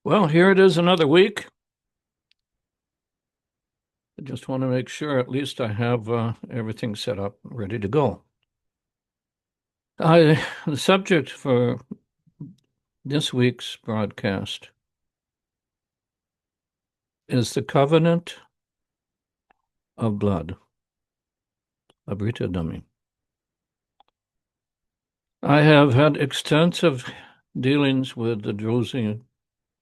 Well, here it is another week. I just want to make sure at least I have everything set up, ready to go. The subject for this week's broadcast is the covenant of blood, Abrita Dami. I have had extensive dealings with the Druze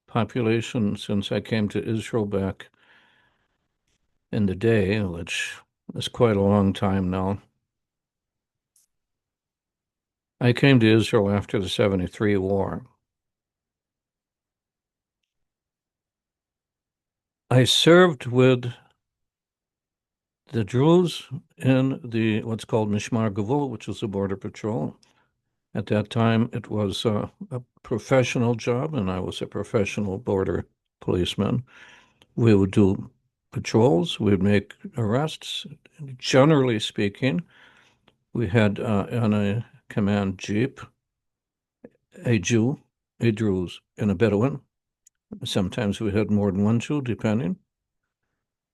population since I came to Israel back in the day, which is quite a long time now. I came to Israel after the 73 war. I served with the Druze in the what's called Mishmar Gavul, which is the border patrol. At that time, it was a professional job, and I was a professional border policeman. We would do patrols, we'd make arrests. Generally speaking, we had on a command jeep a Jew, a Druze, and a Bedouin. Sometimes we had more than one Jew, depending.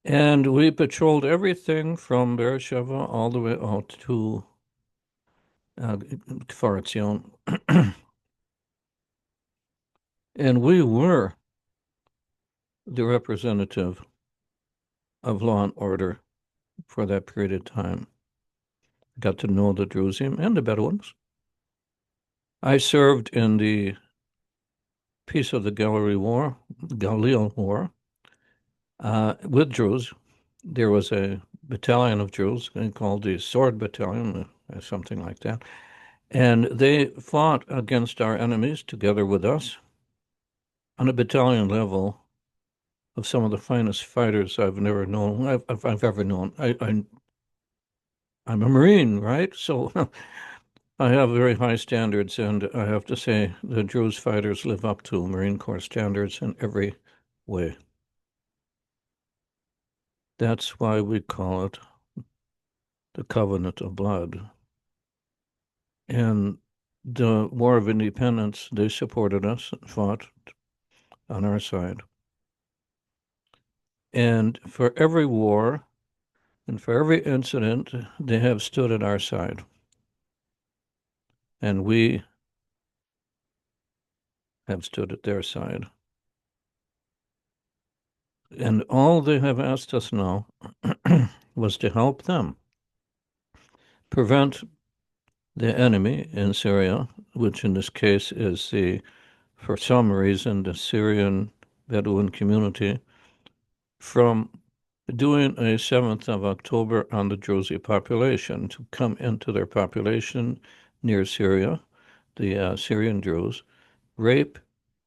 And we patrolled everything from Beersheba all the way out to Kfar Etzion. And we were the representative of law and order for that period of time. Got to know the Druze and the Bedouins. I served in the Peace of the Galilee War, with Druze. There was a battalion of Druze called the Sword Battalion, something like that. And they fought against our enemies together with us on a battalion level of some of the finest fighters I've ever known. I'm a Marine, right? So I have very high standards, and I have to say the Druze fighters live up to Marine Corps standards in every way. That's why we call it the Covenant of Blood. And the War of Independence, they supported us, fought on our side. And for every war and for every incident, they have stood at our side. And we have stood at their side. And all they have asked us now was to help them prevent the enemy in Syria, which in this case is for some reason, the Syrian Bedouin community, from doing a 7th of October on the Druze population, to come into their population near Syria, the Syrian Druze, rape,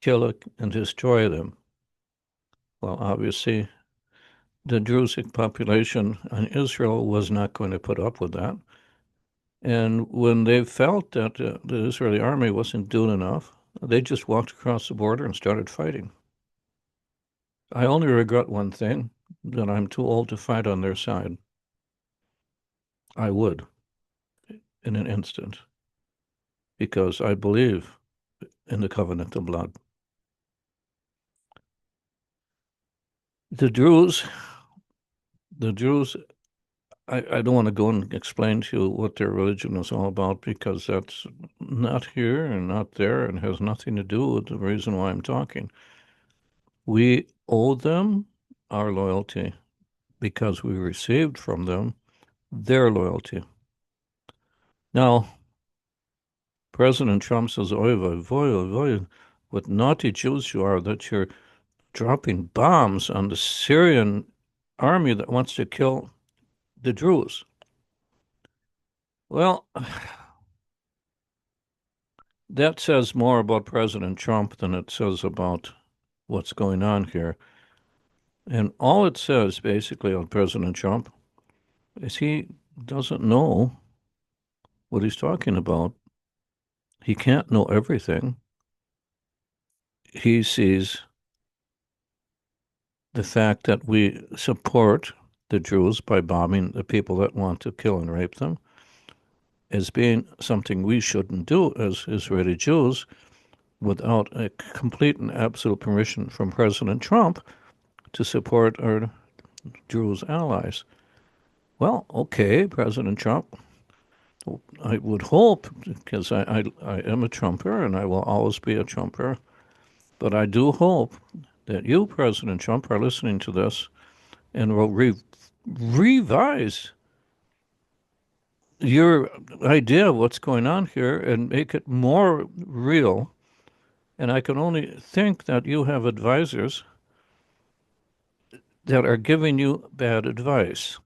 kill, and destroy them. Well, obviously, the Druze population in Israel was not going to put up with that. And when they felt that the Israeli army wasn't doing enough, they just walked across the border and started fighting. I only regret one thing, that I'm too old to fight on their side. I would in an instant, because I believe in the covenant of blood. The Druze, the Druze, I don't want to go and explain to you what their religion is all about, because that's not here and not there and has nothing to do with the reason why I'm talking. We owe them our loyalty because we received from them their loyalty. Now, President Trump says, oy vey, oy, what naughty Jews you are, that you're dropping bombs on the Syrian army that wants to kill the Druze. Well, that says more about President Trump than it says about what's going on here. And all it says basically on President Trump is he doesn't know what he's talking about. He can't know everything. He sees the fact that we support the Jews by bombing the people that want to kill and rape them as being something we shouldn't do as Israeli Jews. without a complete and absolute permission from President Trump to support our Druze allies. Well, okay, President Trump, I would hope, because I am a Trumper and I will always be a Trumper, but I do hope that you, President Trump, are listening to this and will revise your idea of what's going on here and make it more real. And I can only think that you have advisors that are giving you bad advice.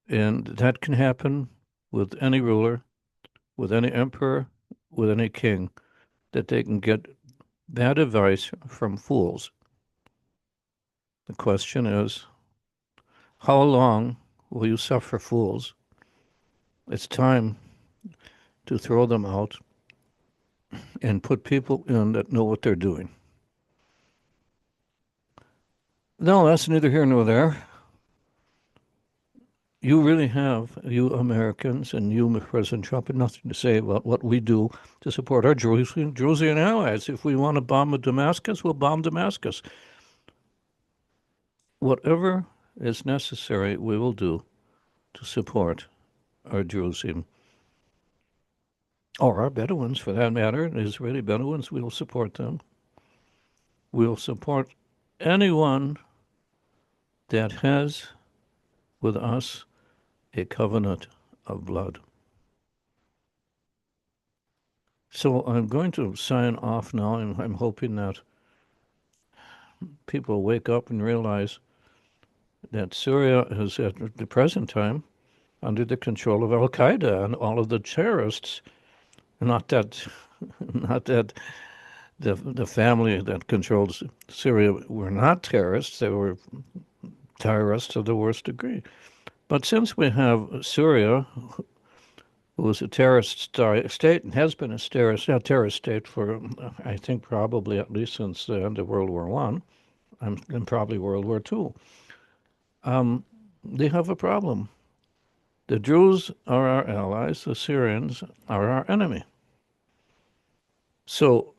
And that can happen with any ruler, with any emperor, with any king, that they can get bad advice from fools. The question is, how long will you suffer fools? It's time to throw them out and put people in that know what they're doing. No, that's neither here nor there. You really have, you Americans and you, President Trump, have nothing to say about what we do to support our Druze allies. If we want to bomb Damascus, we'll bomb Damascus. Whatever is necessary, we will do to support our Druze, or our Bedouins for that matter, Israeli Bedouins, we will support them. We'll support anyone that has with us a covenant of blood. So I'm going to sign off now, and I'm hoping that people wake up and realize that Syria is at the present time under the control of Al Qaeda and all of the terrorists. Not that, not that the family that controls Syria were not terrorists; they were terrorists of the worst degree. But since we have Syria, who is a terrorist state and has been a terrorist state for, I think, probably at least since the end of World War One, and probably World War Two, they have a problem. The Druze are our allies. The Syrians are our enemy. So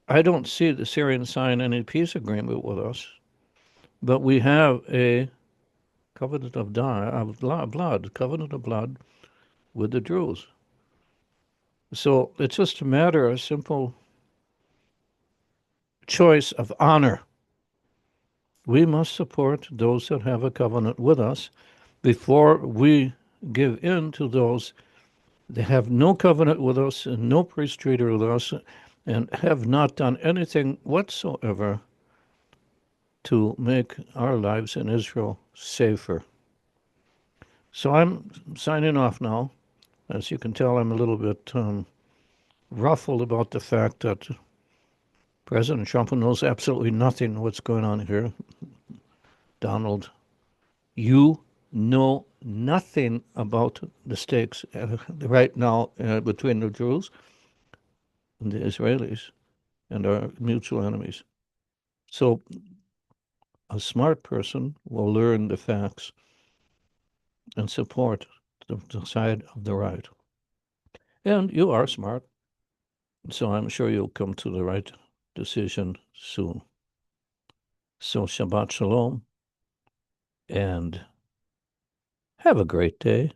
I don't see the Syrians sign any peace agreement with us, but we have a covenant of blood, covenant of blood with the Druze. So it's just a matter of simple choice of honor. We must support those that have a covenant with us before we give in to those that have no covenant with us and no peace treaty with us and have not done anything whatsoever to make our lives in Israel safer. So I'm signing off now. As you can tell, I'm a little bit ruffled about the fact that President Trump knows absolutely nothing what's going on here. Donald, you know nothing about the stakes right now between the Jews and the Israelis and our mutual enemies. So a smart person will learn the facts and support the side of the right. And you are smart, so I'm sure you'll come to the right decision soon. So Shabbat Shalom, and have a great day.